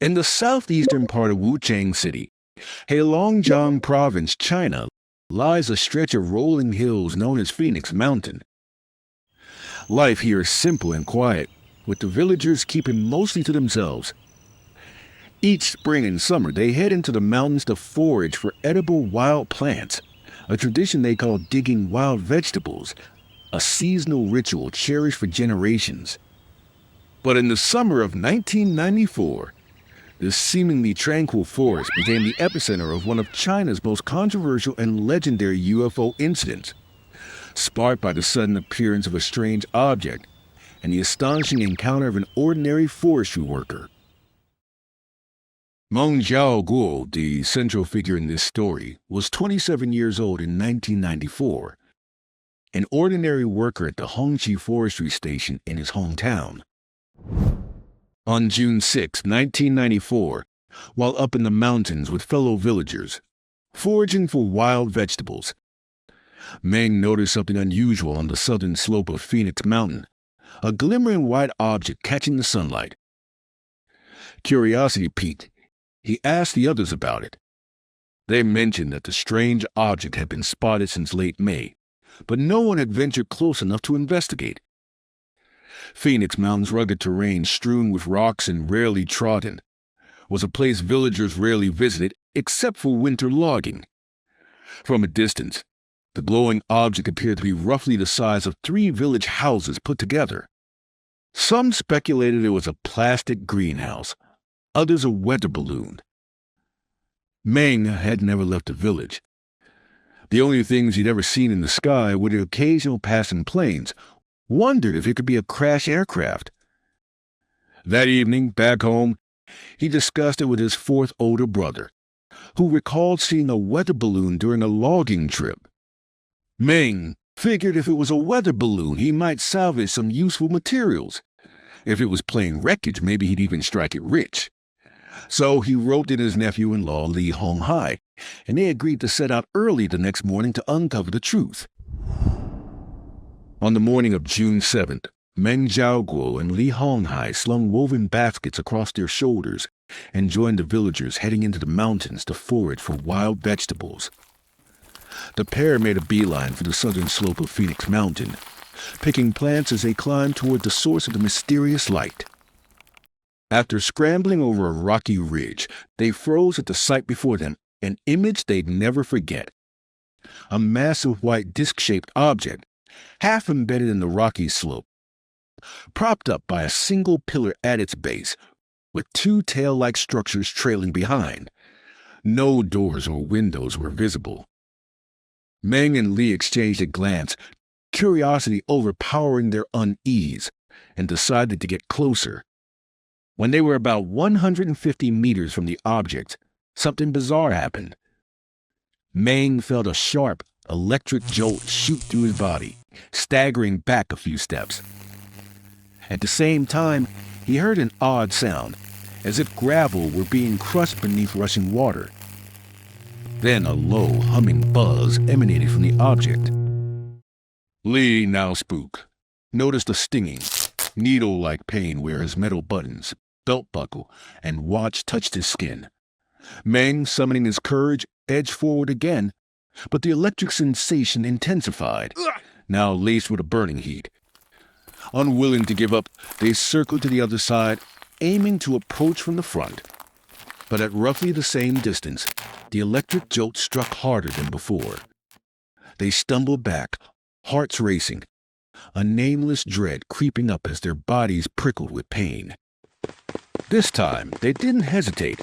In the southeastern part of Wuchang City, Heilongjiang Province, China, lies a stretch of rolling hills known as Phoenix Mountain. Life here is simple and quiet, with the villagers keeping mostly to themselves. Each spring and summer, they head into the mountains to forage for edible wild plants, a tradition they call digging wild vegetables, a seasonal ritual cherished for generations. But in the summer of 1994, this seemingly tranquil forest became the epicenter of one of China's most controversial and legendary UFO incidents, sparked by the sudden appearance of a strange object and the astonishing encounter of an ordinary forestry worker. Meng Zhaoguo, the central figure in this story, was 27 years old in 1994, an ordinary worker at the Hongqi Forestry Station in his hometown. On June 6, 1994, while up in the mountains with fellow villagers, foraging for wild vegetables, Meng noticed something unusual on the southern slope of Phoenix Mountain, a glimmering white object catching the sunlight. Curiosity piqued. He asked the others about it. They mentioned that the strange object had been spotted since late May, but no one had ventured close enough to investigate. Phoenix Mountain's rugged terrain, strewn with rocks and rarely trodden, was a place villagers rarely visited except for winter logging. From a distance, the glowing object appeared to be roughly the size of 3 village houses put together. Some speculated it was a plastic greenhouse, others a weather balloon. Meng had never left the village. The only things he'd ever seen in the sky were the occasional passing planes, wondered if it could be a crashed aircraft. That evening, back home, he discussed it with his 4th older brother, who recalled seeing a weather balloon during a logging trip. Meng figured if it was a weather balloon, he might salvage some useful materials. If it was plain wreckage, maybe he'd even strike it rich. So he roped in his nephew-in-law, Li Honghai, and they agreed to set out early the next morning to uncover the truth. On the morning of June 7th, Meng Zhaoguo and Li Honghai slung woven baskets across their shoulders and joined the villagers heading into the mountains to forage for wild vegetables. The pair made a beeline for the southern slope of Phoenix Mountain, picking plants as they climbed toward the source of the mysterious light. After scrambling over a rocky ridge, they froze at the sight before them, an image they'd never forget. A massive white disc-shaped object, half embedded in the rocky slope, propped up by a single pillar at its base, with 2 tail-like structures trailing behind. No doors or windows were visible. Meng and Li exchanged a glance, curiosity overpowering their unease, and decided to get closer. When they were about 150 meters from the object, something bizarre happened. Meng felt a sharp, electric jolt shoot through his body, staggering back a few steps. At the same time, he heard an odd sound, as if gravel were being crushed beneath rushing water. Then a low, humming buzz emanated from the object. Li, now spooked, noticed a stinging, needle-like pain where his metal buttons, belt buckle, and watch touched his skin. Meng, summoning his courage, edged forward again, but the electric sensation intensified, now laced with a burning heat. Unwilling to give up, they circled to the other side, aiming to approach from the front. But at roughly the same distance, the electric jolt struck harder than before. They stumbled back, hearts racing, a nameless dread creeping up as their bodies prickled with pain. This time, they didn't hesitate.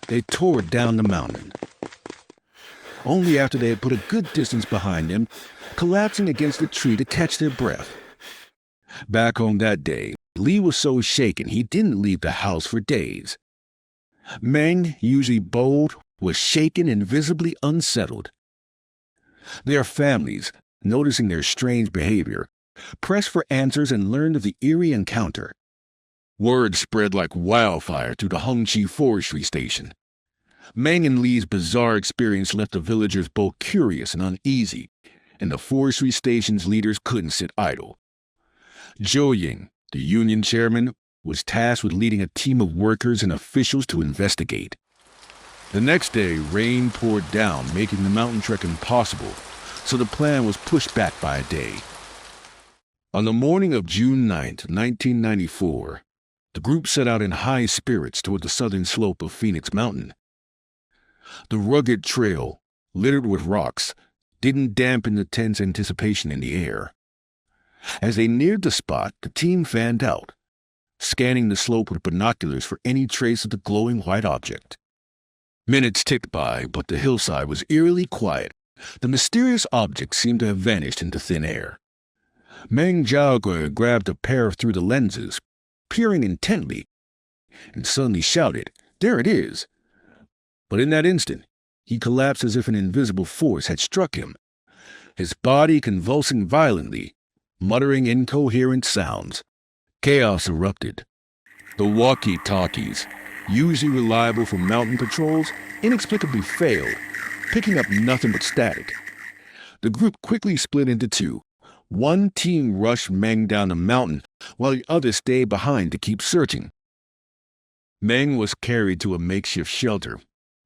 They tore down the mountain. Only after they had put a good distance behind them, collapsing against a tree to catch their breath. Back home that day, Li was so shaken he didn't leave the house for days. Meng, usually bold, was shaken and visibly unsettled. Their families, noticing their strange behavior, pressed for answers and learned of the eerie encounter. Word spread like wildfire through the Hongqi Forestry Station. Meng and Li's bizarre experience left the villagers both curious and uneasy, and the forestry station's leaders couldn't sit idle. Zhou Ying, the union chairman, was tasked with leading a team of workers and officials to investigate. The next day, rain poured down, making the mountain trek impossible, so the plan was pushed back by a day. On the morning of June 9th, 1994, the group set out in high spirits toward the southern slope of Phoenix Mountain. The rugged trail, littered with rocks, didn't dampen the tense anticipation in the air. As they neared the spot, the team fanned out, scanning the slope with binoculars for any trace of the glowing white object. Minutes ticked by, but the hillside was eerily quiet. The mysterious object seemed to have vanished into thin air. Meng Zhaoguo grabbed a pair through the lenses, peering intently, and suddenly shouted, "There it is!" But in that instant, he collapsed as if an invisible force had struck him, his body convulsing violently, muttering incoherent sounds. Chaos erupted. The walkie-talkies, usually reliable for mountain patrols, inexplicably failed, picking up nothing but static. The group quickly split into two. One team rushed Meng down the mountain, while the other stayed behind to keep searching. Meng was carried to a makeshift shelter,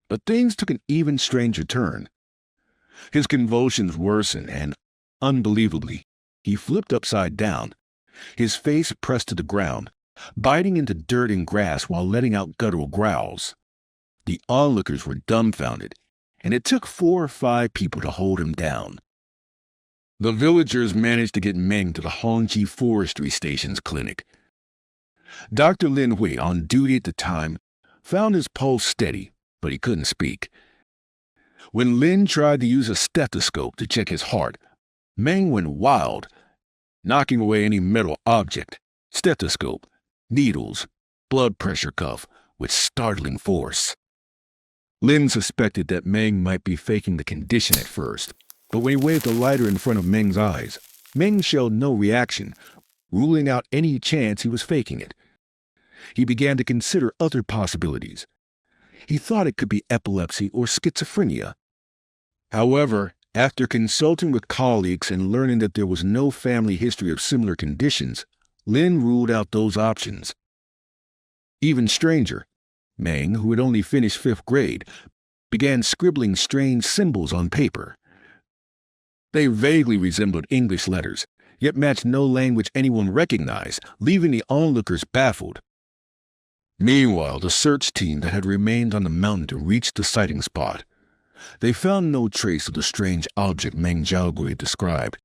but things took an even stranger turn. His convulsions worsened, and, unbelievably, he flipped upside down, his face pressed to the ground, biting into dirt and grass while letting out guttural growls. The onlookers were dumbfounded, and it took 4 or 5 people to hold him down. The villagers managed to get Meng to the Heilongjiang Forestry Station's clinic. Dr. Lin Hui, on duty at the time, found his pulse steady, but he couldn't speak. When Lin tried to use a stethoscope to check his heart, Meng went wild, knocking away any metal object, stethoscope, needles, blood pressure cuff, with startling force. Lin suspected that Meng might be faking the condition at first, but when he waved the lighter in front of Meng's eyes, Meng showed no reaction, ruling out any chance he was faking it. He began to consider other possibilities. He thought it could be epilepsy or schizophrenia. However, after consulting with colleagues and learning that there was no family history of similar conditions, Lin ruled out those options. Even stranger, Meng, who had only finished 5th grade, began scribbling strange symbols on paper. They vaguely resembled English letters, yet matched no language anyone recognized, leaving the onlookers baffled. Meanwhile, the search team that had remained on the mountain reached the sighting spot. They found no trace of the strange object Meng Zhaoguo had described,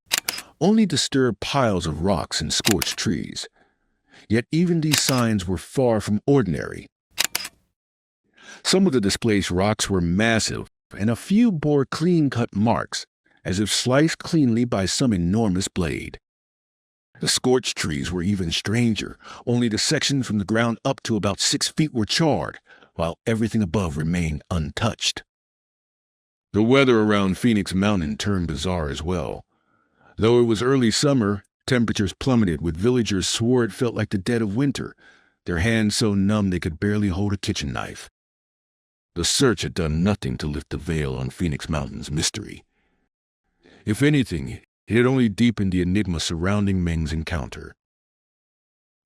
only disturbed piles of rocks and scorched trees. Yet even these signs were far from ordinary. Some of the displaced rocks were massive, and a few bore clean-cut marks, as if sliced cleanly by some enormous blade. The scorched trees were even stranger, only the sections from the ground up to about 6 feet were charred, while everything above remained untouched. The weather around Phoenix Mountain turned bizarre as well. Though it was early summer, temperatures plummeted, with villagers swore it felt like the dead of winter, their hands so numb they could barely hold a kitchen knife. The search had done nothing to lift the veil on Phoenix Mountain's mystery. If anything, it had only deepened the enigma surrounding Meng's encounter.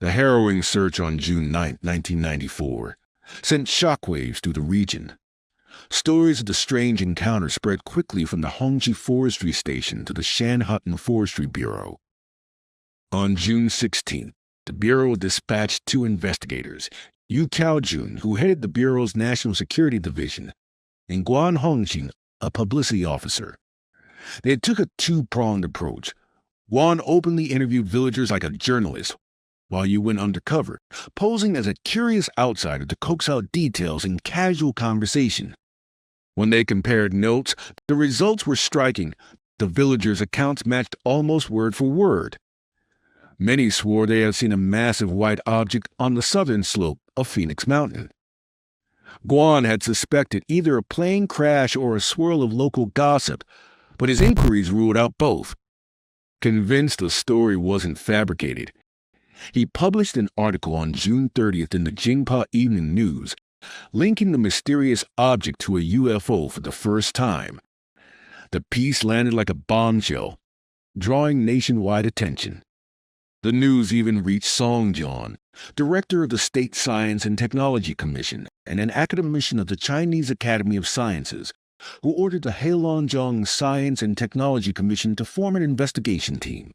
The harrowing search on June 9, 1994, sent shockwaves through the region. Stories of the strange encounter spread quickly from the Heilongjiang Forestry Station to the Shanhaiten Forestry Bureau. On June 16th, the Bureau dispatched 2 investigators, Yu Caojun, who headed the Bureau's National Security Division, and Guan Hongjing, a publicity officer. They took a 2-pronged approach. Guan openly interviewed villagers like a journalist, while Yu went undercover, posing as a curious outsider to coax out details in casual conversation. When they compared notes, the results were striking. The villagers' accounts matched almost word for word. Many swore they had seen a massive white object on the southern slope of Phoenix Mountain. Guan had suspected either a plane crash or a swirl of local gossip, but his inquiries ruled out both. Convinced the story wasn't fabricated, he published an article on June 30th in the Jingpa Evening News, linking the mysterious object to a UFO for the first time. The piece landed like a bombshell, drawing nationwide attention. The news even reached Song Jian, director of the State Science and Technology Commission and an academician of the Chinese Academy of Sciences, who ordered the Heilongjiang Science and Technology Commission to form an investigation team.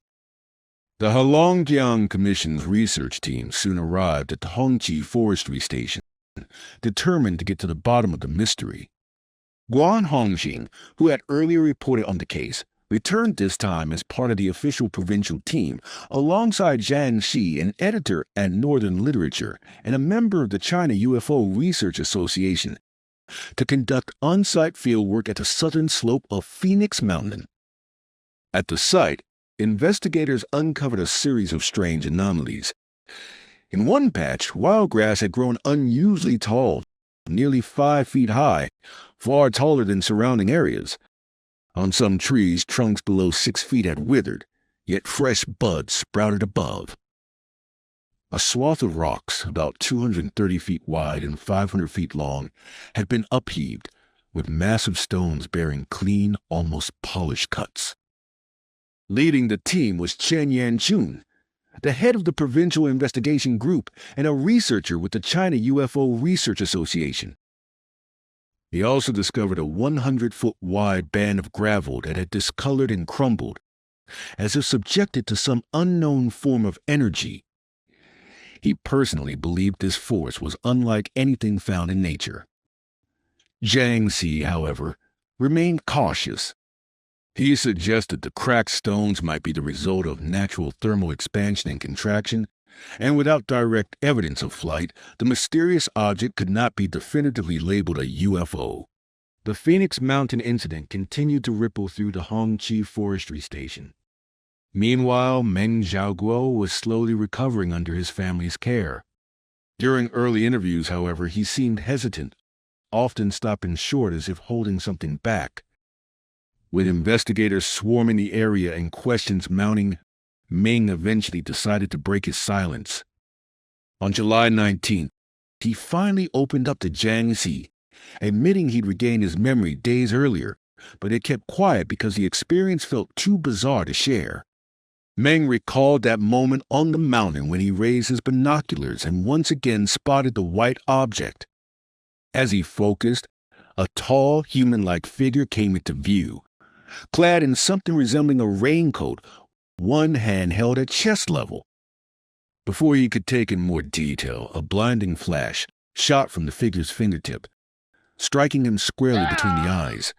The Heilongjiang Commission's research team soon arrived at the Hongqi Forestry Station, determined to get to the bottom of the mystery. Guan Hongxing, who had earlier reported on the case, returned this time as part of the official provincial team, alongside Zhang Xi, an editor at Northern Literature and a member of the China UFO Research Association, to conduct on-site fieldwork at the southern slope of Phoenix Mountain. At the site, investigators uncovered a series of strange anomalies. In one patch, wild grass had grown unusually tall, nearly 5 feet high, far taller than surrounding areas. On some trees, trunks below 6 feet had withered, yet fresh buds sprouted above. A swath of rocks, about 230 feet wide and 500 feet long, had been upheaved, with massive stones bearing clean, almost polished cuts. Leading the team was Chen Yanchun, the head of the provincial investigation group and a researcher with the China UFO Research Association. He also discovered a 100-foot-wide band of gravel that had discolored and crumbled, as if subjected to some unknown form of energy. He personally believed this force was unlike anything found in nature. Zhang Xi, however, remained cautious. He suggested the cracked stones might be the result of natural thermal expansion and contraction, and without direct evidence of flight, the mysterious object could not be definitively labeled a UFO. The Phoenix Mountain incident continued to ripple through the Hongqi Forestry Station. Meanwhile, Meng Zhaoguo was slowly recovering under his family's care. During early interviews, however, he seemed hesitant, often stopping short as if holding something back. With investigators swarming the area and questions mounting, Meng eventually decided to break his silence. On July 19th, he finally opened up to Zhang Xi, admitting he'd regained his memory days earlier, but had kept quiet because the experience felt too bizarre to share. Meng recalled that moment on the mountain when he raised his binoculars and once again spotted the white object. As he focused, a tall, human-like figure came into view, clad in something resembling a raincoat, one hand held at chest level. Before he could take in more detail, a blinding flash shot from the figure's fingertip, striking him squarely between the eyes.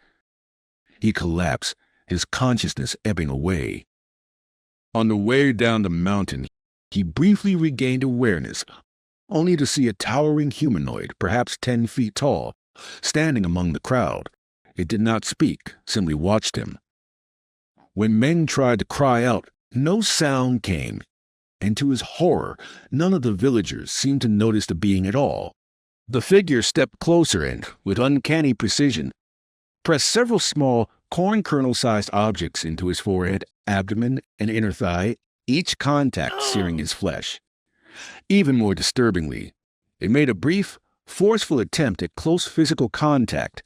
He collapsed, his consciousness ebbing away. On the way down the mountain, he briefly regained awareness, only to see a towering humanoid, perhaps 10 feet tall, standing among the crowd. It did not speak, simply watched him. When Meng tried to cry out, no sound came, and to his horror, none of the villagers seemed to notice the being at all. The figure stepped closer and, with uncanny precision, pressed several small, corn kernel-sized objects into his forehead, abdomen, and inner thigh, each contact searing his flesh. Even more disturbingly, it made a brief, forceful attempt at close physical contact,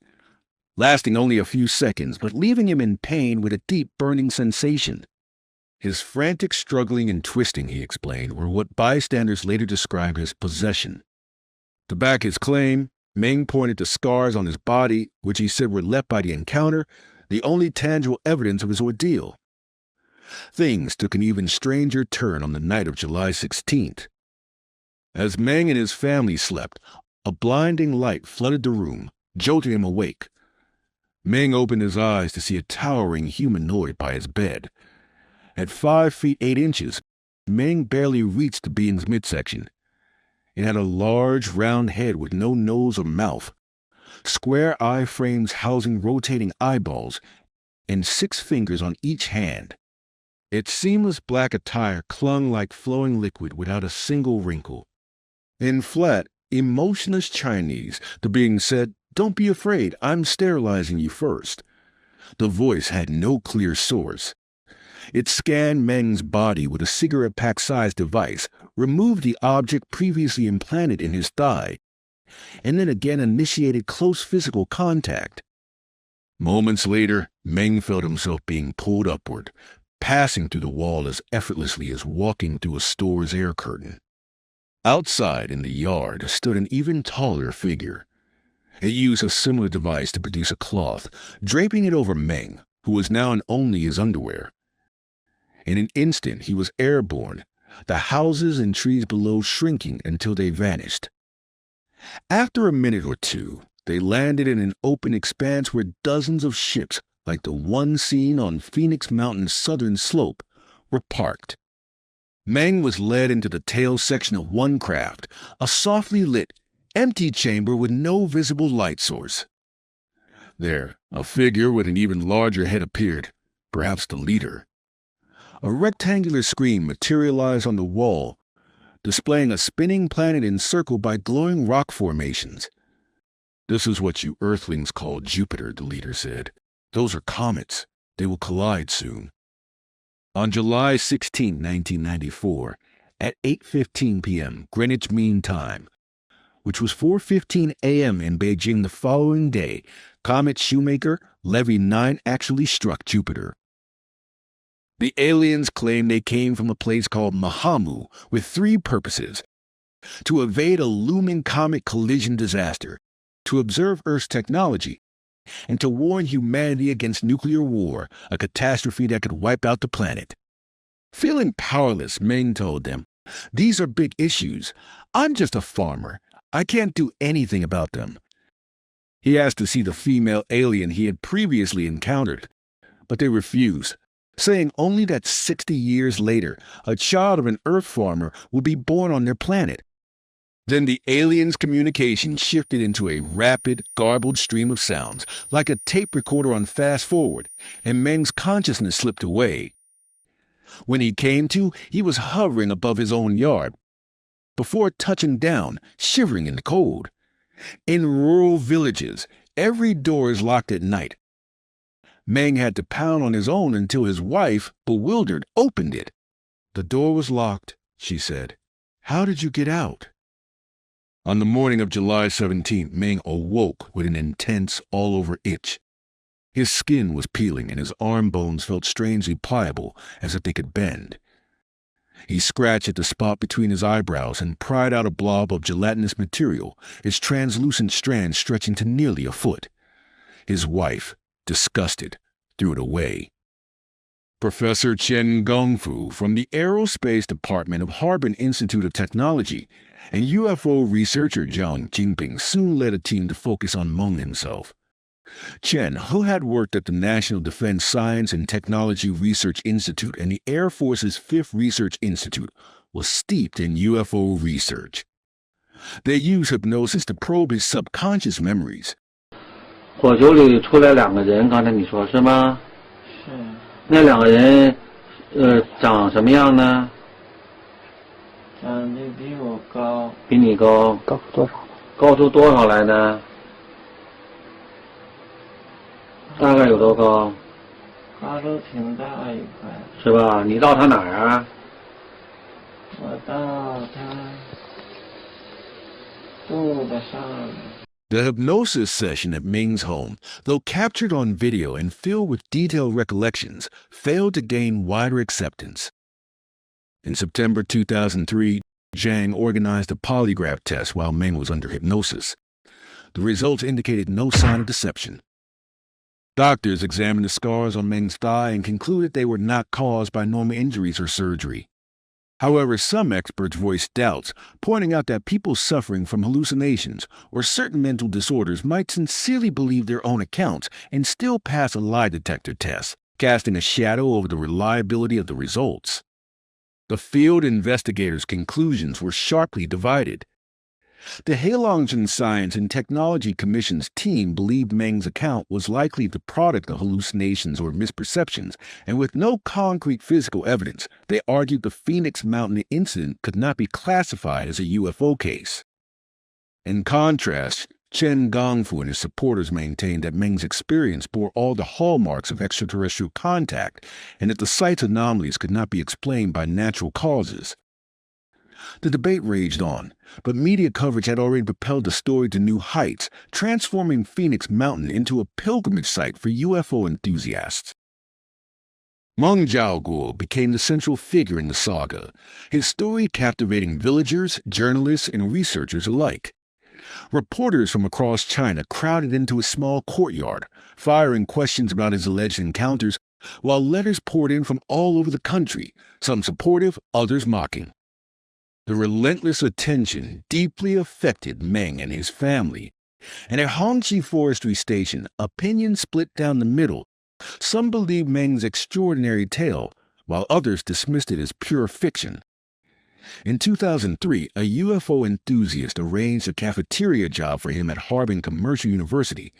lasting only a few seconds, but leaving him in pain with a deep burning sensation. His frantic struggling and twisting, he explained, were what bystanders later described as possession. To back his claim, Meng pointed to scars on his body, which he said were left by the encounter, the only tangible evidence of his ordeal. Things took an even stranger turn on the night of July 16th. As Meng and his family slept, a blinding light flooded the room, jolting him awake. Meng opened his eyes to see a towering humanoid by his bed. At 5 feet 8 inches, Meng barely reached the being's midsection. It had a large, round head with no nose or mouth, square eye frames housing rotating eyeballs, and 6 fingers on each hand. Its seamless black attire clung like flowing liquid without a single wrinkle. In flat, emotionless Chinese, the being said, "Don't be afraid, I'm sterilizing you first." The voice had no clear source. It scanned Meng's body with a cigarette pack-sized device, removed the object previously implanted in his thigh, and then again initiated close physical contact. Moments later, Meng felt himself being pulled upward, passing through the wall as effortlessly as walking through a store's air curtain. Outside in the yard stood an even taller figure. It used a similar device to produce a cloth, draping it over Meng, who was now in only his underwear. In an instant he was airborne, the houses and trees below shrinking until they vanished. After a minute or two, they landed in an open expanse where dozens of ships, like the one seen on Phoenix Mountain's southern slope, were parked. Meng was led into the tail section of one craft, a softly lit, empty chamber with no visible light source. There, a figure with an even larger head appeared, perhaps the leader. A rectangular screen materialized on the wall, displaying a spinning planet encircled by glowing rock formations. "This is what you Earthlings call Jupiter," the leader said. "Those are comets. They will collide soon." On July 16, 1994, at 8:15 p.m. Greenwich Mean Time, which was 4:15 a.m. in Beijing the following day, Comet Shoemaker Levy 9 actually struck Jupiter. The aliens claimed they came from a place called Mahamu with three purposes: to evade a looming comet collision disaster, to observe Earth's technology, and to warn humanity against nuclear war, a catastrophe that could wipe out the planet. Feeling powerless, Meng told them, "These are big issues. I'm just a farmer. I can't do anything about them." He asked to see the female alien he had previously encountered, but they refused, saying only that 60 years later, a child of an Earth farmer would be born on their planet. Then the aliens' communication shifted into a rapid, garbled stream of sounds, like a tape recorder on fast forward, and Meng's consciousness slipped away. When he came to, he was hovering above his own yard, before touching down, shivering in the cold. In rural villages, every door is locked at night. Meng had to pound on his own until his wife, bewildered, opened it. "The door was locked," she said. "How did you get out?" On the morning of July 17th, Meng awoke with an intense, all-over itch. His skin was peeling and his arm bones felt strangely pliable, as if they could bend. He scratched at the spot between his eyebrows and pried out a blob of gelatinous material, its translucent strands stretching to nearly a foot. His wife, disgusted, threw it away. Professor Chen Gongfu from the Aerospace Department of Harbin Institute of Technology and UFO researcher Zhang Jinping soon led a team to focus on Meng himself. Chen, who had worked at the National Defense Science and Technology Research Institute and the Air Force's 5th Research Institute, was steeped in UFO research. They used hypnosis to probe his subconscious memories. 火球里出来两个人，刚才你说是吗？是。那两个人，长什么样呢？长得比我高。比你高？高出多少？高出多少来呢？大概有多高？高度挺大一块。是吧？你到他哪儿啊？我到他肚子上。 The hypnosis session at Meng's home, though captured on video and filled with detailed recollections, failed to gain wider acceptance. In September 2003, Zhang organized a polygraph test while Meng was under hypnosis. The results indicated no sign of deception. Doctors examined the scars on Meng's thigh and concluded they were not caused by normal injuries or surgery. However, some experts voiced doubts, pointing out that people suffering from hallucinations or certain mental disorders might sincerely believe their own accounts and still pass a lie detector test, casting a shadow over the reliability of the results. The field investigators' conclusions were sharply divided. The Heilongjiang Science and Technology Commission's team believed Meng's account was likely the product of hallucinations or misperceptions, and with no concrete physical evidence, they argued the Phoenix Mountain incident could not be classified as a UFO case. In contrast, Chen Gongfu and his supporters maintained that Meng's experience bore all the hallmarks of extraterrestrial contact, and that the site's anomalies could not be explained by natural causes. The debate raged on, but media coverage had already propelled the story to new heights, transforming Phoenix Mountain into a pilgrimage site for UFO enthusiasts. Meng Zhaoguo became the central figure in the saga, his story captivating villagers, journalists, and researchers alike. Reporters from across China crowded into his small courtyard, firing questions about his alleged encounters, while letters poured in from all over the country, some supportive, others mocking. The relentless attention deeply affected Meng and his family, and at Hongqi Forestry Station, opinions split down the middle. Some believed Meng's extraordinary tale, while others dismissed it as pure fiction. In 2003, a UFO enthusiast arranged a cafeteria job for him at Harbin Commercial University.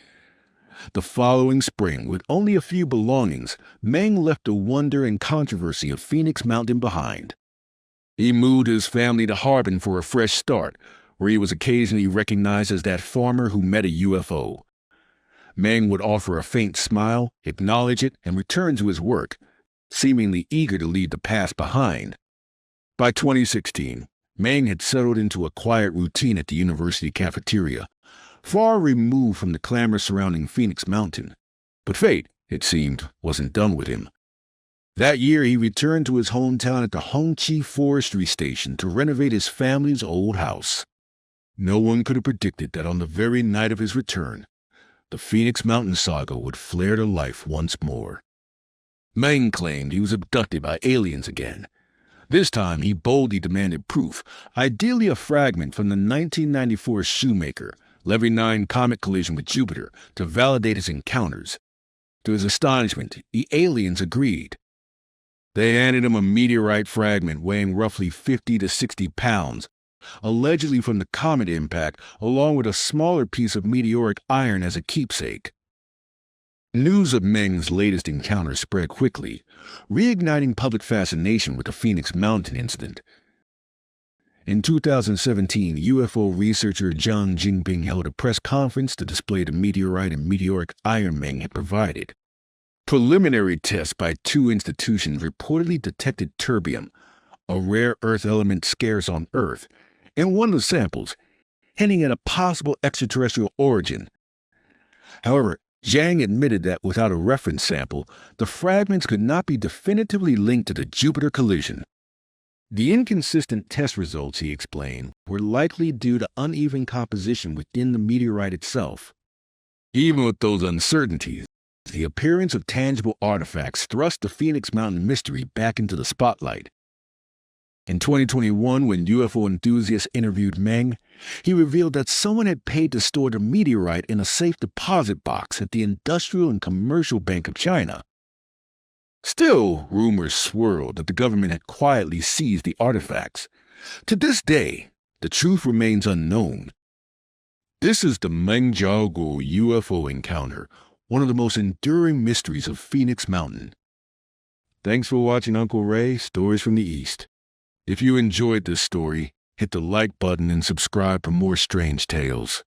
The following spring, with only a few belongings, Meng left the wonder and controversy of Phoenix Mountain behind. He moved his family to Harbin for a fresh start, where he was occasionally recognized as that farmer who met a UFO. Meng would offer a faint smile, acknowledge it, and return to his work, seemingly eager to leave the past behind. By 2016, Meng had settled into a quiet routine at the university cafeteria, far removed from the clamor surrounding Phoenix Mountain. But fate, it seemed, wasn't done with him. That year, he returned to his hometown at the Hongqi Forestry Station to renovate his family's old house. No one could have predicted that on the very night of his return, the Phoenix Mountain saga would flare to life once more. Meng claimed he was abducted by aliens again. This time, he boldly demanded proof, ideally a fragment from the 1994 Shoemaker, Levy 9 comet collision with Jupiter, to validate his encounters. To his astonishment, the aliens agreed. They handed him a meteorite fragment weighing roughly 50 to 60 pounds, allegedly from the comet impact, along with a smaller piece of meteoric iron as a keepsake. News of Meng's latest encounter spread quickly, reigniting public fascination with the Phoenix Mountain incident. In 2017, UFO researcher Zhang Jinping held a press conference to display the meteorite and meteoric iron Meng had provided. Preliminary tests by two institutions reportedly detected terbium, a rare earth element scarce on Earth, in one of the samples, hinting at a possible extraterrestrial origin. However, Zhang admitted that without a reference sample, the fragments could not be definitively linked to the Jupiter collision. The inconsistent test results, he explained, were likely due to uneven composition within the meteorite itself. Even with those uncertainties, the appearance of tangible artifacts thrust the Phoenix Mountain mystery back into the spotlight. In 2021, when UFO enthusiasts interviewed Meng, he revealed that someone had paid to store the meteorite in a safe deposit box at the Industrial and Commercial Bank of China. Still, rumors swirled that the government had quietly seized the artifacts. To this day, the truth remains unknown. This is the Meng Zhaoguo UFO encounter, one of the most enduring mysteries of Phoenix Mountain. Thanks for watching Uncle Ray, Stories from the East. If you enjoyed this story, hit the like button and subscribe for more strange tales.